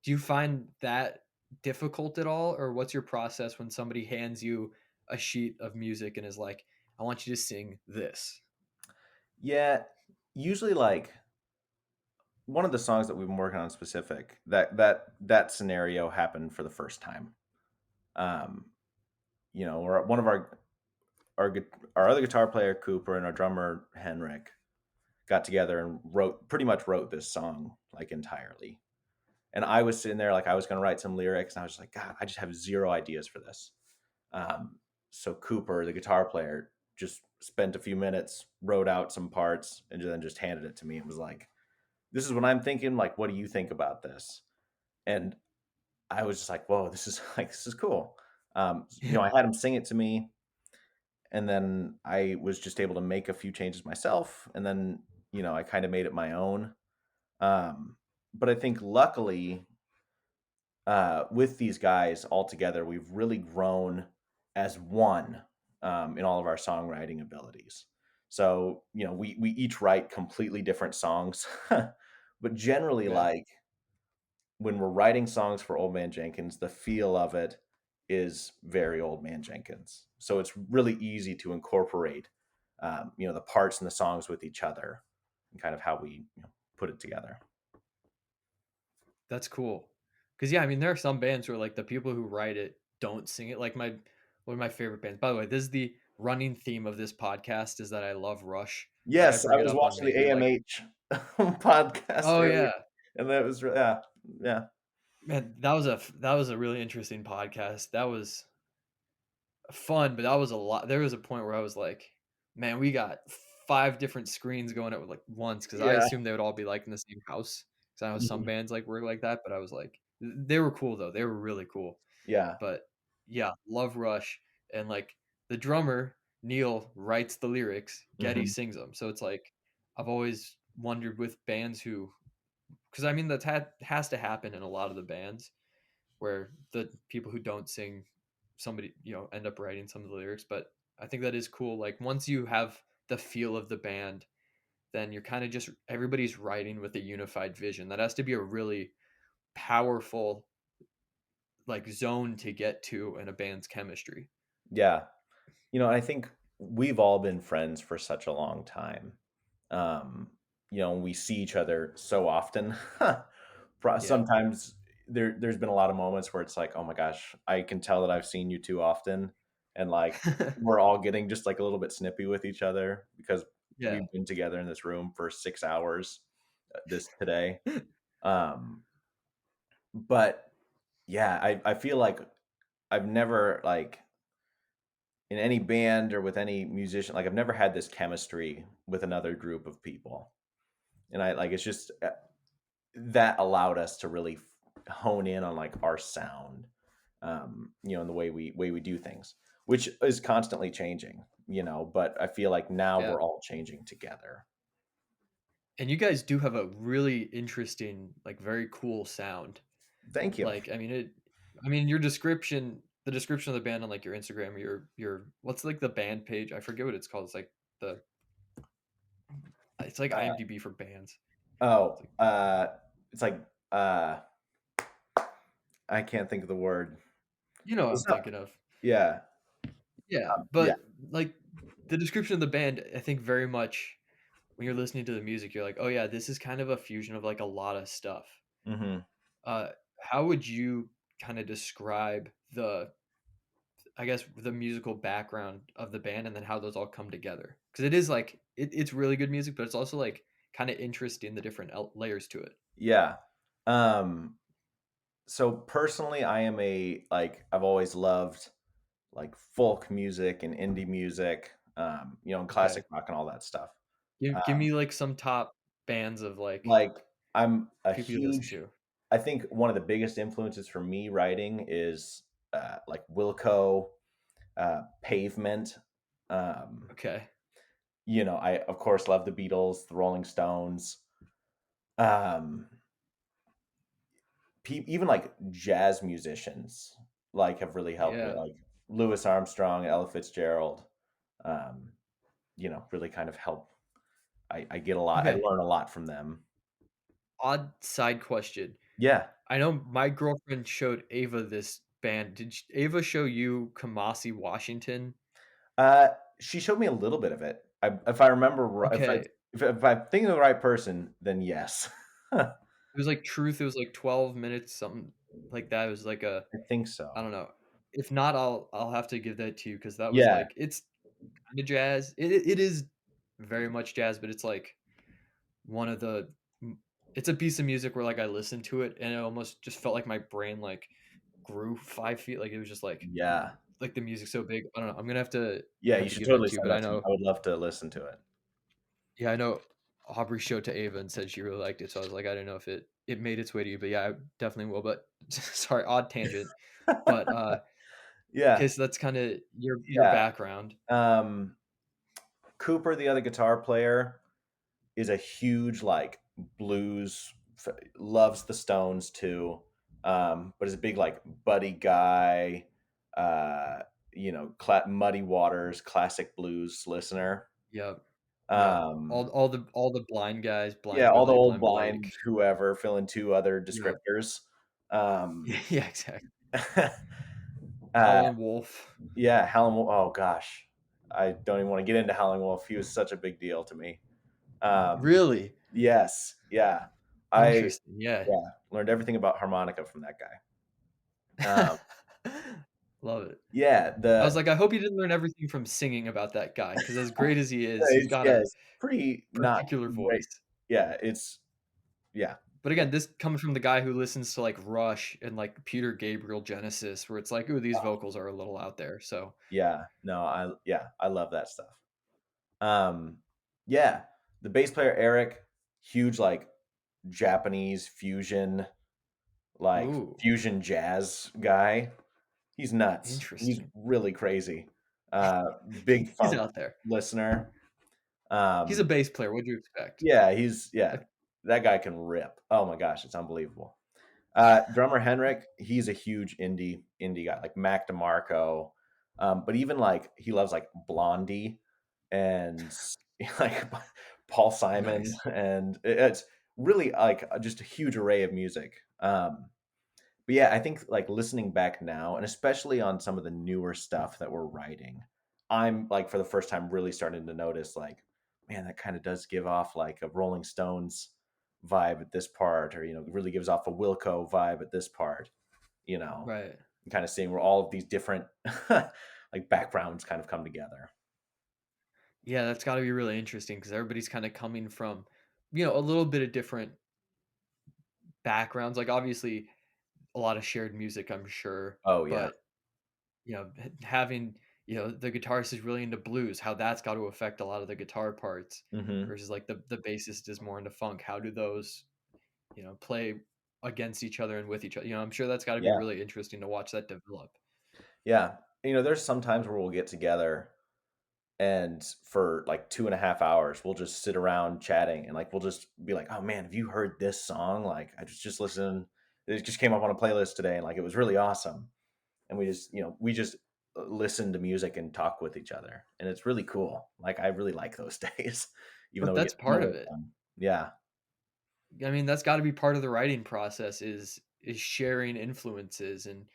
Do you find that difficult at all, or what's your process when somebody hands you a sheet of music and is like, "I want you to sing this"? Yeah, usually like one of the songs that we've been working on specific, that scenario happened for the first time. Um, or one of our other guitar player Cooper and our drummer Henrik got together and pretty much wrote this song like entirely. And I was sitting there like I was going to write some lyrics, and I was just like, God, I just have zero ideas for this. Um, so Cooper, the guitar player, just spent a few minutes, wrote out some parts, and then just handed it to me and was like, "This is what I'm thinking. Like, what do you think about this?" And I was just like, "Whoa, this is like this is cool." Yeah, I had him sing it to me, and then I was just able to make a few changes myself, and then I kind of made it my own. But I think luckily, with these guys all together, we've really grown as one, in all of our songwriting abilities. So we each write completely different songs, but generally, yeah. like when we're writing songs for Old Man Jenkins, the feel of it is very Old Man Jenkins. So it's really easy to incorporate, the parts and the songs with each other, and kind of how we put it together. That's cool. Cause yeah, I mean, there are some bands where, like, the people who write it don't sing it, like, one of my favorite bands, by the way, this is the running theme of this podcast is that I love Rush. Like, I Yes, I bring it was up on watching the maybe, like AMH podcast Oh, earlier, yeah. and that was yeah, yeah, Man, that was a really interesting podcast. That was fun, but that was a lot. There was a point where I was like, "Man, we got 5 different screens going at, like, once," because I yeah, assumed they would all be, like, in the same house. Because I know some mhm, bands, like, work like that, but I was like they were cool, though. They were really cool. yeah, But, yeah, love Rush, and, like, the drummer, Neil, writes the lyrics, Geddy mhm, sings them. So it's like, I've always wondered with bands who, because I mean, that's has to happen in a lot of the bands where the people who don't sing, somebody, end up writing some of the lyrics. But I think that is cool. Like, once you have the feel of the band, then you're kind of just everybody's writing with a unified vision. That has to be a really powerful, like, zone to get to in a band's chemistry. yeah. I think we've all been friends for such a long time. We see each other so often. Yeah. Sometimes there's been a lot of moments where it's like, oh my gosh, I can tell that I've seen you too often, and like we're all getting just like a little bit snippy with each other because Yeah. we've been together in this room for 6 hours this today. Um, but yeah, I feel like I've never like in any band or with any musician, like I've never had this chemistry with another group of people. And I like it's just that allowed us to really hone in on like our sound, and the way we do things, which is constantly changing, but I feel like now Yeah. we're all changing together. And you guys do have a really interesting, like, very cool sound. Thank you. Like, I mean, your description the description of the band on, like, your Instagram or your what's, like, the band page? I forget what it's called. It's like the it's like Uh, IMDb for bands. It's oh, like it's like uh, I can't think of the word. you know what I'm It's not. thinking of. Yeah, Yeah, yeah. but, like, the description of the band, I think very much when you're listening to the music, you're like, "Oh, yeah, this is kind of a fusion of, like, a lot of stuff." Hmm. How would you kinda describe I guess, the musical background of the band and then how those all come together? Because it is, like it's really good music, but it's also, like, kinda interesting, the different layers to it. Yeah. Um, so personally, I am I've always loved like folk music and indie music, and classic Okay. rock and all that stuff. Give Um, me, like, some top bands of, like, like I'm a people you listen huge to. I think one of the biggest influences for me writing is like Wilco, Pavement. Um, Okay. I of course love the Beatles, the Rolling Stones. Um, even like jazz musicians have really helped me, Yeah. like Louis Armstrong, Ella Fitzgerald. Um, really kind of help. I get a lot. I Okay. learn a lot from them. Odd side question. Yeah. I know my girlfriend showed Ava this band. Did Ava show you Kamasi Washington? Uh, she showed me a little bit of it. If I remember, Okay. if I'm thinking of the right person, then yes. I It was like Truth, it was like 12 minutes, something like that. It was like a think so. I don't know. If not, I'll have to give that to you because that was Yeah, like it's kinda jazz. It is very much jazz, but it's like one of the m it's a piece of music where, like, I listened to it and it almost just felt like my brain, like, grew 5 feet, like, it was just yeah, like the music's so big. I don't know, I'm gonna yeah. You have to should give that totally to you, send but I that to me. know I would love to listen to it. yeah, I know Aubrey showed to Ava and said she really liked it, so I was like, I didn't know if it made its way to you, but yeah, I definitely will, but sorry, odd tangent, but, Yeah, okay, so that's kinda your yeah. background. Um, Cooper, the other guitar player, is a huge blues. Loves the Stones too, but is a big Buddy Guy, uh, Muddy Waters classic blues listener. Yep, yep. Um, All the blind guys, yeah, Blind all the Willie, old Blind Blake. blind whoever fill in two other Yep. descriptors. Um, Yeah, exactly. uh, Howlin' Wolf. yeah, Howlin' Wolf. Oh gosh, I don't even want to get into Howlin' Wolf. He was such a big deal to me. Really? Yes, yeah, I Interesting, yeah. yeah learned everything about harmonica from that guy. Um, Love it. yeah, I was like, I hope you didn't learn everything from singing about that guy, because as great as he is, he's got a it's pretty not particular great. voice. Yeah, it's yeah, But again, this comes from the guy who listens to, like, Rush and, like, Peter Gabriel, Genesis, where it's like, "Ooh, these vocals are a little out there," so yeah. No, I love that stuff. Um, yeah, the bass player Eric, huge Japanese ooh, fusion jazz guy. He's nuts. He's interesting. really crazy. Big He's funk out there. listener. He's a Um, bass player, what'd you expect? yeah, Like that guy can rip. Oh my gosh, it's unbelievable. Drummer Henrik, he's a huge indie guy, like Mac DeMarco. But even he loves Blondie and like Paul Simon, nice. and it's really just a huge array of music. But yeah, I think listening back now, and especially on some of the newer stuff that we're writing, I'm for the first time really starting to notice man, that kind of does give off a Rolling Stones vibe at this part, or really gives off a Wilco vibe at this part. You know, Right. kind of seeing where all of these different like backgrounds kind of come together. Yeah, that's got to be really interesting because everybody's kind of coming from, a little bit of different backgrounds. Like obviously a lot of shared music, I'm sure, Oh yeah. but having the guitarist is really into blues, how that's got to affect a lot of the guitar parts, Hmm. versus like the bassist is more into funk. How do those play against each other and with each other? I'm sure that's got to be Yeah. really interesting to watch that develop. Yeah. There's some times where we'll get together and for like 2.5 hours, we'll just sit around chatting and like we'll just be like, "Oh man, have you heard this song? Like I just listened. It just came up on a playlist today and like it was really awesome." And we just listen to music and talk with each other. And it's really cool. Like I really like those days, even But though we that's get none part of of it it. done. Yeah. I mean, that's got to be part of the writing process is sharing influences and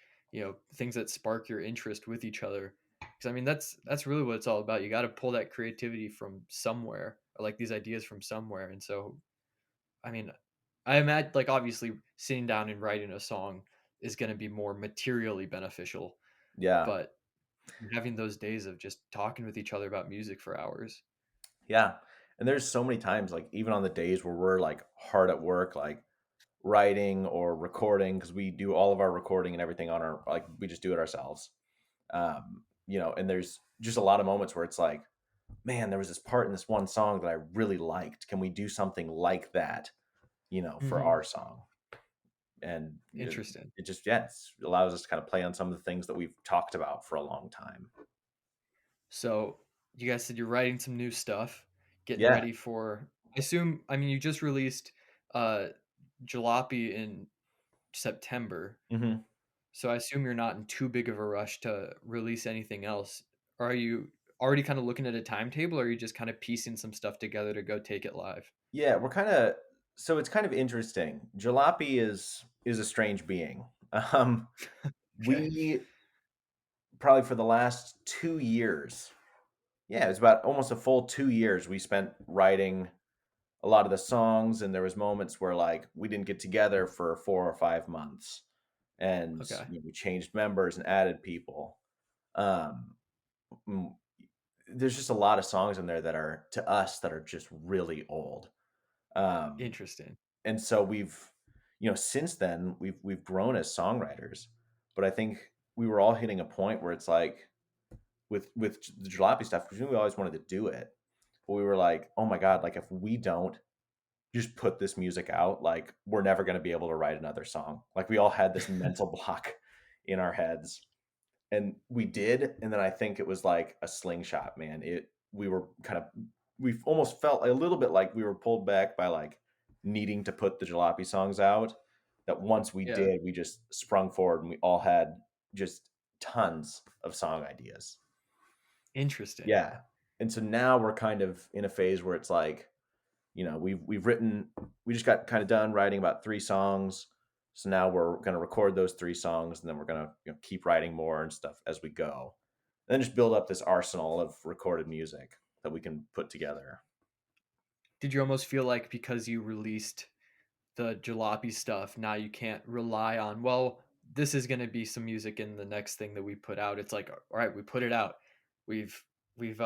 things that spark your interest with each other. Because I mean, that's really what it's all about. You got to pull that creativity from somewhere, or like these ideas from somewhere. And so, I mean, I imagine like obviously sitting down and writing a song is going to be more materially beneficial, Yeah. but having those days of just talking with each other about music for hours. Yeah. And there's so many times, like even on the days where we're like hard at work, like writing or recording, because we do all of our recording and everything on our, like we just do it ourselves. And there's just a lot of moments where it's like, man, there was this part in this one song that I really liked. Can we do something like that, for Hmm. our song? And Interesting. it just, yeah, allows us to kind of play on some of the things that we've talked about for a long time. So you guys said you're writing some new stuff, getting Yeah. ready for. I assume. I mean, you just released uh, Jalopy in September, Hmm. so I assume you're not in too big of a rush to release anything else. Or are you already kind of looking at a timetable, or are you just kind of piecing some stuff together to go take it live? Yeah, we're kind of so it's kind of interesting. Jalopy is a strange being. Um, Okay. we probably for the last 2 years, yeah, it was about almost a full 2 years we spent writing a lot of the songs, and there was moments where like we didn't get together for 4 or 5 months, and Okay. we changed members and added people. Um, mm, there's just a lot of songs in there that are to us that are just really old. Um, Interesting. and so since then we've grown as songwriters, but I think we were all hitting a point where it's like with the jalopy stuff, because we always wanted to do it, but we were like, oh my god, like if we don't just put this music out, like we're never going to be able to write another song. Like we all had this mental block in our heads, and we did. And then I think it was like a slingshot, man. We almost felt a little bit like we were pulled back by like needing to put the jalopy songs out. That once we Yeah. did, we just sprung forward and we all had just tons of song ideas. Interesting. Yeah. And so now we're kind of in a phase where it's like, we've written, we just got kind of done writing about 3 songs. So now we're going to record those 3 songs, and then we're going to keep writing more and stuff as we go. And then just build up this arsenal of recorded music that we can put together. Did you almost feel like because you released the jalopy stuff, now you can't rely on, well, this is going to be some music in the next thing that we put out. It's like, all right, we put it out. We've we've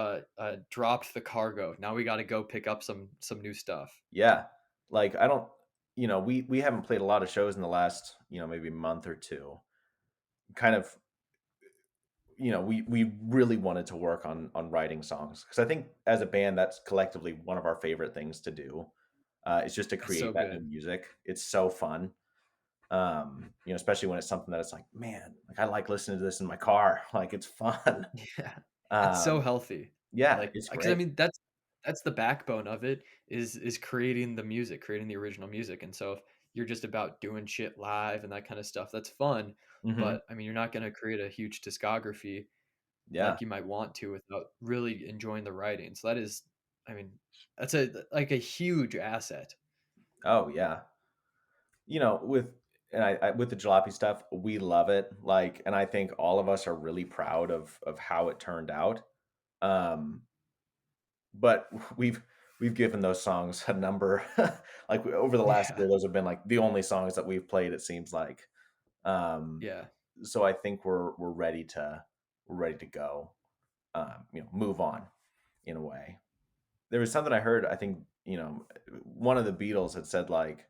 dropped the cargo. Now we got to go pick up some new stuff. Yeah. Like I don't, we haven't played a lot of shows in the last, maybe month or two. Kind of, we really wanted to work on writing songs, because I think as a band that's collectively one of our favorite things to do. Is just to That's create so that new good. music. It's so fun. Especially when it's something that it's like, man, like I like listening to this in my car. Like it's fun. Yeah. It's so Um, healthy. yeah, Like, it's because I great. mean, that's the backbone of it is creating the music, creating the original music. And so if you're just about doing shit live and that kind of stuff, that's fun. Hmm. But I mean, you're not going to create a huge discography Yeah. like you might want to without really enjoying the writing. So that is, I mean, that's a huge asset. Oh yeah. With and with the jalopy stuff, we love it. Like, and I think all of us are really proud of how it turned out. Um, but we've we've given those songs a number. Like over the last Yeah, year, those have been like the only songs that we've played. It seems like. Um, yeah, so I think we're ready to go. Move on in a way. There was something I heard. I think one of the Beatles had said like,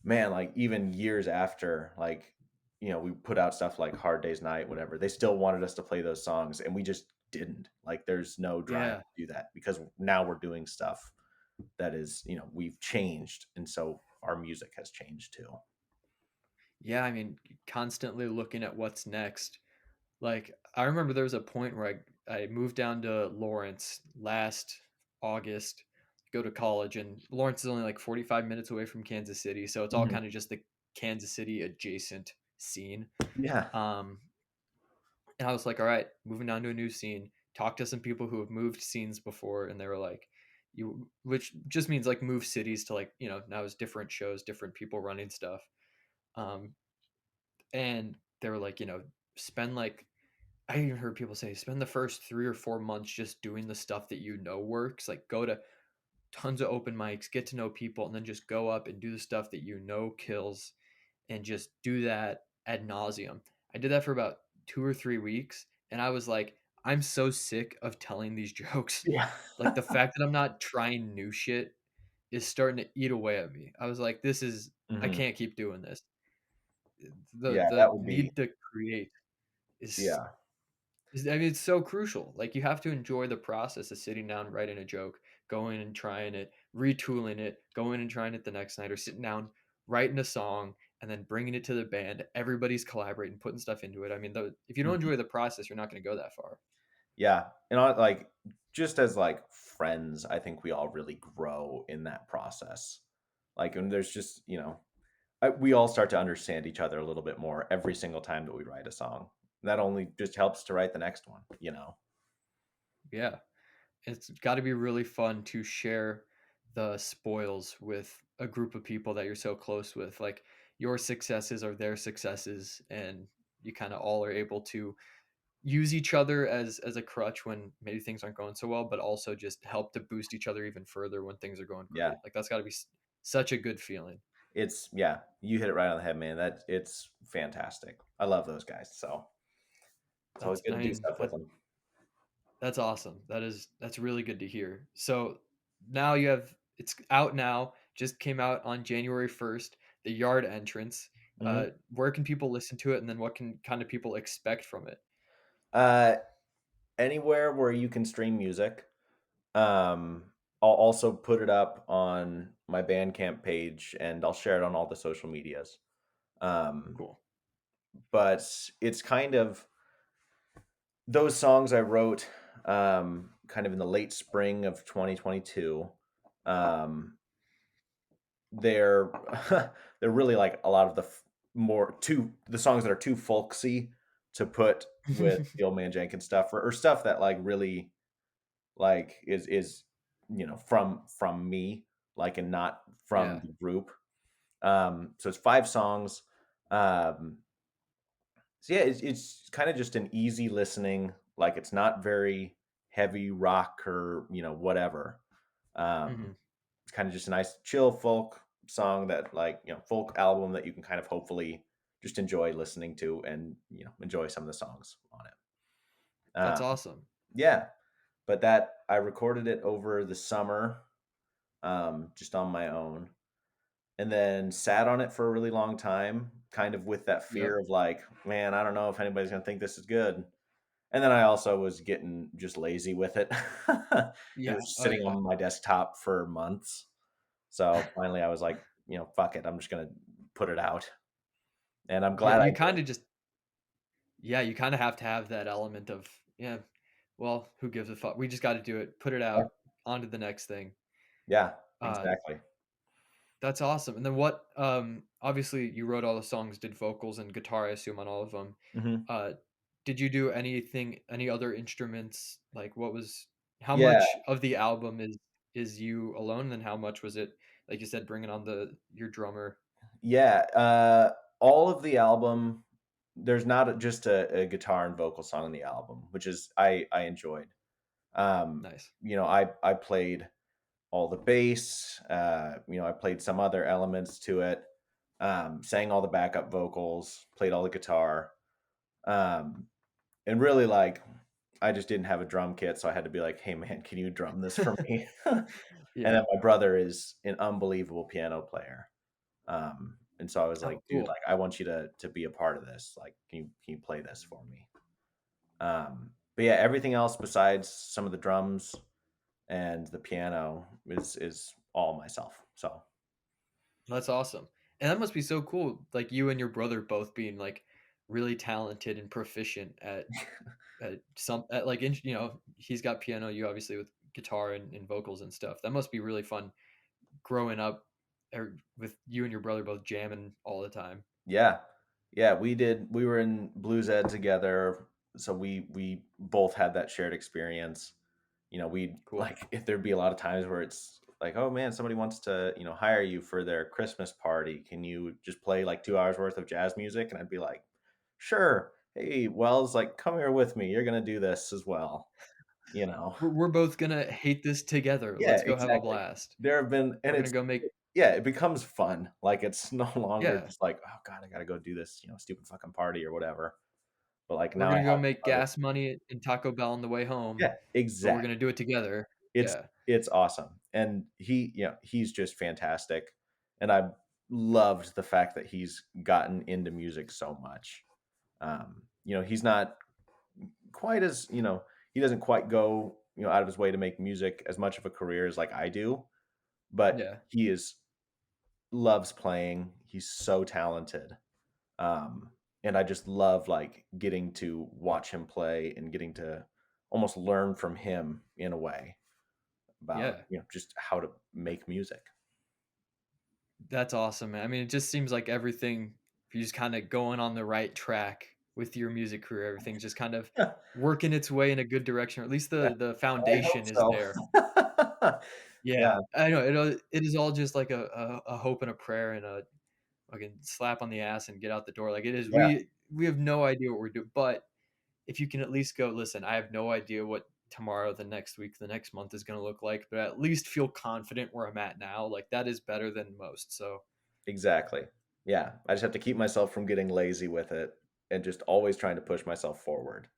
man, like even years after, like, we put out stuff like Hard Day's Night, whatever, they still wanted us to play those songs, and we just didn't. Like, there's no drive yeah, to do that because now we're doing stuff that is, we've changed, and so our music has changed too. yeah. I mean, constantly looking at what's next. Like, I remember there was a point where I moved down to Lawrence last August, to go to college, and Lawrence is only like 45 minutes away from Kansas City, so it's all Mhm. kind of just the Kansas City adjacent scene. Yeah, Um, and I was like, all right, moving down to a new scene. Talk to some people who have moved scenes before, and they were like, you, which just means like move cities to like, now it's different shows, different people running stuff. Um, and they were like, spend like I even heard people say spend the first 3 or 4 months just doing the stuff that works. Like go to tons of open mics, get to know people, and then just go up and do the stuff that kills, and just do that ad nauseum. I did that for about 2 or 3 weeks, and I was like, I'm so sick of telling these jokes. yeah, Like the fact that I'm not trying new shit is starting to eat away at me. I was like, I hmm can't keep doing this. The yeah. the That would be need to create is yeah. I mean, it's so crucial. Like, you have to enjoy the process of sitting down, writing a joke, going and trying it, retooling it, going and trying it the next night, or sitting down, writing a song, and then bringing it to the band. Everybody's collaborating, putting stuff into it. I mean, if you don't Mhm. enjoy the process, you're not going to go that far. Yeah, and like just as like friends, I think we all really grow in that process. Like, and there's just we all start to understand each other a little bit more every single time that we write a song. That only just helps to write the next one. Yeah. It's got to be really fun to share the spoils with a group of people that you're so close with. Like, your successes are their successes, and you kind of all are able to use each other as a crutch when maybe things aren't going so well, but also just help to boost each other even further when things are going Yeah, great. Like that's got to be such a good feeling. yeah, you hit it right on the head, man. That it's fantastic. I love those guys, so it's always That's good I to do mean stuff with them. that's awesome. That's really good to hear. So now it's out now. Just came out on January 1st. The Yard Entrance. Hmm Where can people listen to it, and then what can kind of people expect from it? Uh, Anywhere where you can stream music. I'll also put it up on my Bandcamp page, and I'll share it on all the social medias. Um, Cool. but it's kind of those songs I wrote kind of in the late spring of 2022. Um, they're they're really like a lot of more too the songs that are too folksy to put with the Old Man Jenkins stuff, or stuff that like really like is from me, like, and not from Yeah. the group. So it's 5 songs. So yeah, it's kind of just an easy listening, like it's not very heavy rock or whatever. hmm um it's kind of just a nice chill folk song, that like folk album that you can kind of hopefully just enjoy listening to, and enjoy some of the songs on it. That's um awesome. yeah, but that I recorded it over the summer, just on my own, and then sat on it for a really long time, kind of with that Yep. fear of like, man, I don't know if anybody's gonna think this is good. And then I also was getting just lazy with it. It Yeah. was Oh sitting yeah. on my desktop for months. So finally I was like, fuck it, I'm just gonna put it out. And I'm Yeah. glad I You did. kind of just Yeah, you kind of have to have that element of, yeah, well, who gives a fuck? We just got to do it, put it Yeah, out, on to the next thing. yeah, Uh, exactly. that's awesome. And then obviously you wrote all the songs, did vocals and guitar, I assume, on all of them. hmm Uh, did you do any other instruments? Like how Yeah, much of the album is you alone, and how much was it, like you said, bringing on your drummer? yeah. All of the album, there's not just a guitar and vocal song on the album, which is I enjoyed. Um, Nice. I played all the bass. I played some other elements to it. Sang all the backup vocals, played all the guitar. Um, and really, like, I just didn't have a drum kit, so I had to be like, "Hey, man, can you drum this for me?" And Yeah. then my brother is an unbelievable piano player. And so I was like, Oh, "Dude, cool. like, I want you to be a part of this. Like, can you play this for me?" But yeah, everything else besides some of the drums and the piano is all myself. So That's awesome. And that must be so cool, like, you and your brother both being, like, really talented and proficient at, like, he's got piano, you obviously with guitar and vocals and stuff. That must be really fun growing up, with you and your brother both jamming all the time. yeah, yeah, we were in blues ed together, so we both had that shared experience. We'd Cool. like if there'd be a lot of times where it's like, oh man, somebody wants to, hire you for their Christmas party. Can you just play like 2 hours worth of jazz music? And I'd be like, sure. Hey, Wells, like come here with me. You're gonna do this as well. You know. We're both gonna hate this together. Yeah, Let's go have a exactly. blast. There have been, and We're gonna it's go make yeah, it becomes fun. Like it's no longer Yeah. just like, oh God, I gotta go do this, stupid fucking party or whatever. But like We're now I gonna go have make other, gas money and Taco Bell on the way home, yeah, but we're exactly. gonna do it together. It's Yeah. it's awesome. And he's just fantastic. And I loved the fact that he's gotten into music so much. He's not quite as, he doesn't quite go, out of his way to make music as much of a career as like I do, but Yeah. he is loves playing. He's so talented. Um, and I just love like getting to watch him play and getting to almost learn from him in a way about, Yeah. just how to make music. That's awesome, man. I mean, it just seems like everything you're just kinda going on the right track with your music career. Everything's just kind of Yeah, working its way in a good direction, or at least yeah, the I hope foundation is so. there. Yeah, Yeah. I know, it is all just like a hope and a prayer and a fucking slap on the ass and get out the door. Like, it is yeah, we have no idea what we're doing, but if you can at least go, "Listen, I have no idea what tomorrow, the next week, the next month is gonna look like, but at least feel confident where I'm at now," like, that is better than most, so exactly. Yeah, I just have to keep myself from getting lazy with it and just always trying to push myself forward.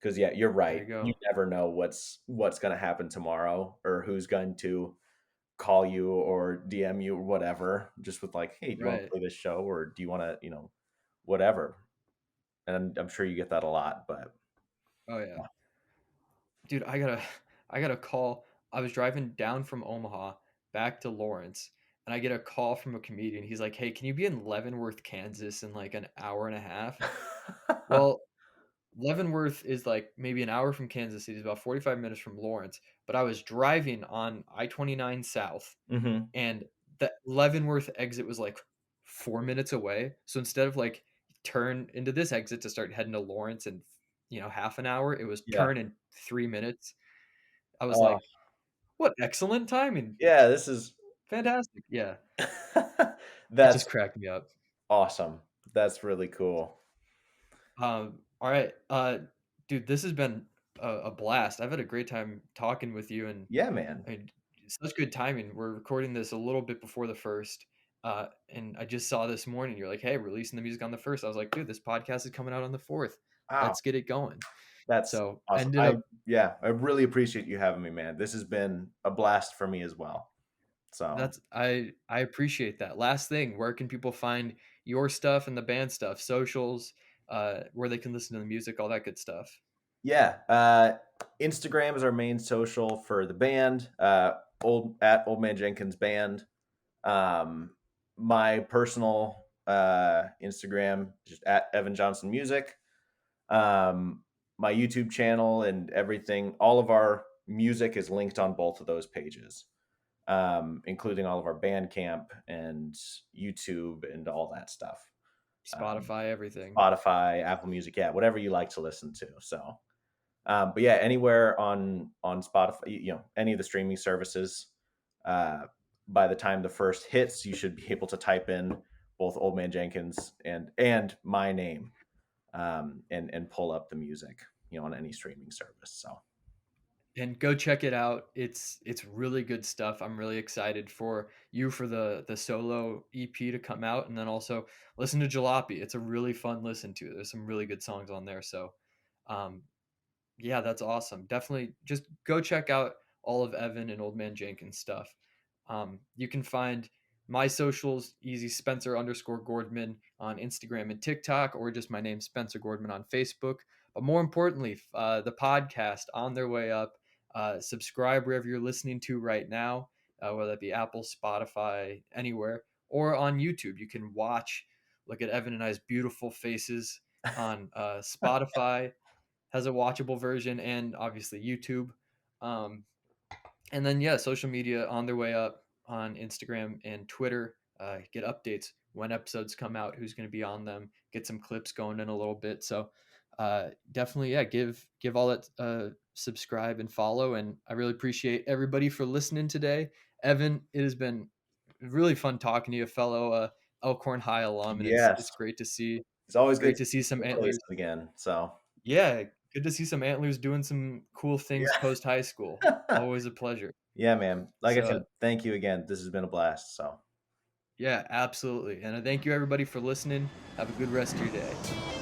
Because yeah, you're there right. you You go. never know what's going to happen tomorrow or who's going to call you or DM you or whatever. Just with like, hey, do you want to Right. play this show or do you want to, whatever. And I'm sure you get that a lot, but Oh, yeah. Dude, I got a call. I was driving down from Omaha back to Lawrence, and I get a call from a comedian. He's like, "Hey, can you be in Leavenworth, Kansas in, like, an hour and a half?" Well, Leavenworth is, like, maybe an hour from Kansas City. It's about 45 minutes from Lawrence, but I was driving on I-29 South, hmm and the Leavenworth exit was, like, 4 minutes away, so instead of, like, turn into this exit to start heading to Lawrence in, half an hour, it was yeah. turn in 3 minutes. I was Oh, like, "What excellent timing. yeah, this is Fantastic." Yeah. It that's just cracked me up. awesome. That's really cool. Alright, dude, this has been a blast. I've had a great time talking with you, and Yeah, man. I mean, such good timing. We're recording this a little bit before the 1st, and I just saw this morning, you're like, "Hey, releasing the music on the 1st." I was like, "Dude, this podcast is coming out on the 4th. Wow. Let's get it going." That's So, awesome. ended up I really appreciate you having me, man. This has been a blast for me as well. So, that's I appreciate that. Last thing, where can people find your stuff and the band stuff, socials, where they can listen to the music, all that good stuff? yeah, Instagram is our main social for the band, Old Man Jenkins Band. Um, my personal Instagram just at Evan Johnson Music. Um, my YouTube channel and everything, all of our music is linked on both of those pages, including all of our Bandcamp and YouTube and all that stuff. Um, Spotify, everything. Spotify, Apple Music, yeah, whatever you like to listen to. So, but yeah, anywhere on Spotify, any of the streaming services. Uh, by the time the first hits, you should be able to type in both Old Man Jenkins and my name, and pull up the music, on any streaming service. So and go check it out. It's really good stuff. I'm really excited for you for the solo EP to come out, and then also listen to Jalopy. It's a really fun listen to. There's some really good songs on there. So, um, yeah, that's awesome. Definitely just go check out all of Evan and Old Man Jenkins stuff. You can find my socials easy Spencer_Gordman on Instagram and TikTok, or just my name Spencer Gordman on Facebook. But more importantly, the podcast On Their Way Up. Subscribe wherever you're listening to right now, whether that be Apple, Spotify, anywhere, or on YouTube. You can look at Evan and I's beautiful faces on Spotify has a watchable version, and obviously YouTube. Um, and then yeah, social media On Their Way Up on Instagram and Twitter. Get updates when episodes come out, who's going to be on them. Get some clips going in a little bit. So definitely, yeah, give all that subscribe and follow. And I really appreciate everybody for listening today. Evan, it has been really fun talking to you, a fellow Elkhorn High alum, and it's Yes, it's always good great to to see see some your face antlers. again. So Yeah, good to see some antlers doing some cool things yeah, post high school. Always a pleasure. yeah, man. Like I So, said, thank you again. This has been a blast. So. yeah, absolutely. And I thank you everybody for listening. Have a good rest of your day.